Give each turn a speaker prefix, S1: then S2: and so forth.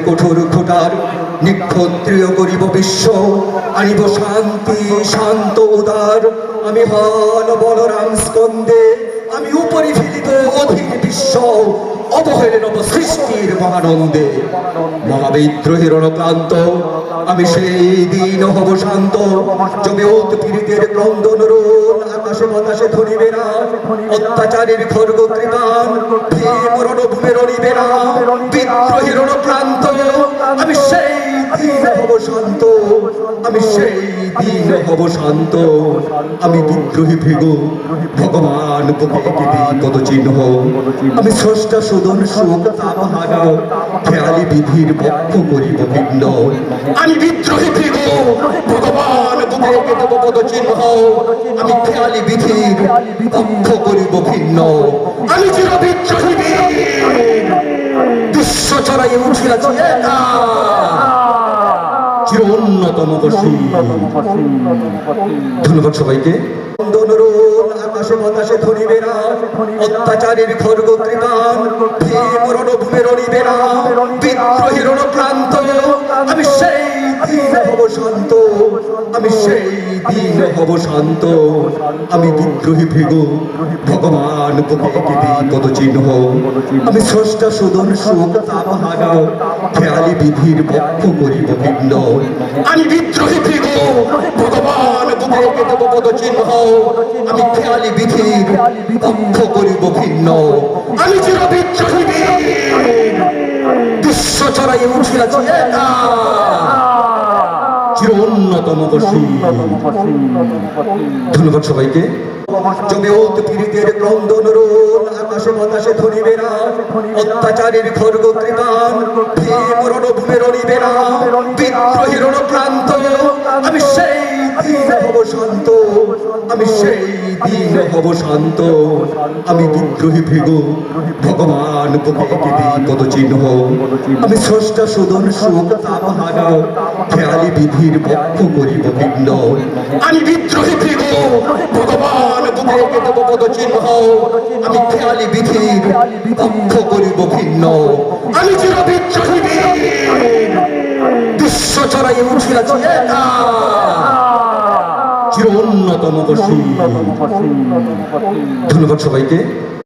S1: কঠোর খোটার নিক্ষত্রিয় করিব বিশ্ব, আনিব শান্তি শান্ত উদার। আমি হল বলরাম স্কন্দে, আমি উপরি ফেলিব অধীর বিশ্ব, অবহেলে নব সৃষ্টির মহানন্দে। মহাবিদ্রোহীর রণক্লান্ত আমি সেই দিন হব শান্ত, জমে উৎপীড়িতের ক্রন্দন রোল আকাশে বাতাসে ধরিবে না। অত্যাচারের খর্গ কৃপান ভীম রণভূমে রণিবে না। বিদ্রোহীর রণক্লান্ত আমি সেই দিন হব শান্ত, আমি সেই দিন হব শান্ত। আমি বিদ্রোহী ভৃগু ভগবান বুকে পদ চিহ্ন, আমি স্রষ্টা সুদন সুখ তাপহারা খেয়ালি বিধির পক্ষ করিব ভিন্ন। আমি বিদ্রোহী ভৃগু ভগবান বুকে দেব পদ চিহ্ন, আমি খেয়ালি বিধির পক্ষ করিব ভিন্ন। আমি চির বিদ্রোহী বিশ্ব চড়াই উঠিয়াছি একা, চির অন্যতম বসী। ধন্যবাদ সবাইকে। আকাশে বাতাসে ধরিবে না, অত্যাচারের খর্গ কৃপান ভীম রণভূমে রণিবে না। বিদ্রোহী রণক্লান্ত আমি সেই দিন হব শান্ত, আমি সেই দিন হব শান্ত। আমি বিদ্রোহী ভৃগু ভগবান বুকে পদ চিহ্ন, আমি স্রষ্টা সুদন সুখ তাপহারা খেয়ালি বিধির পক্ষ করিব ভিন্ন। আমি বিদ্রোহী ভৃগু ভগবান বুকে দেব পদ চিহ্ন, আমি খেয়ালি বিধির পক্ষ করিব ভিন্ন। আমি চির বিদ্রোহী বিশ্ব চড়াই উঠিয়াছি একা, চির অন্যতম বসী। ধন্যবাদ সবাইকে। জমে উৎপীড়িতের ক্রন্দন রোল আকাশে বাতাসে ধরিবে না। অত্যাচারের খর্গ কৃপান ভীম রণভূমে রণিবে না। বিদ্রোহী রণক্লান্ত আমি সেই দিন হব শান্ত, আমি সেই দিন হব শান্ত। আমি বিদ্রোহী ভৃগু ভগবান বুকে পদ চিহ্ন, আমি স্রষ্টা সুদন সুখ তাপহারা খেয়ালি বিধির পক্ষ করিব ভিন্ন। আমি বিদ্রোহী ভৃগু ভগবান বুকে দেব পদ চিহ্ন, আমি খেয়ালি বিধির পক্ষ করিব ভিন্ন। আমি চির বিদ্রোহী বিশ্ব চড়াই উঠিয়াছি একা, চির অন্যতম বসী। ধন্যবাদ সবাইকে।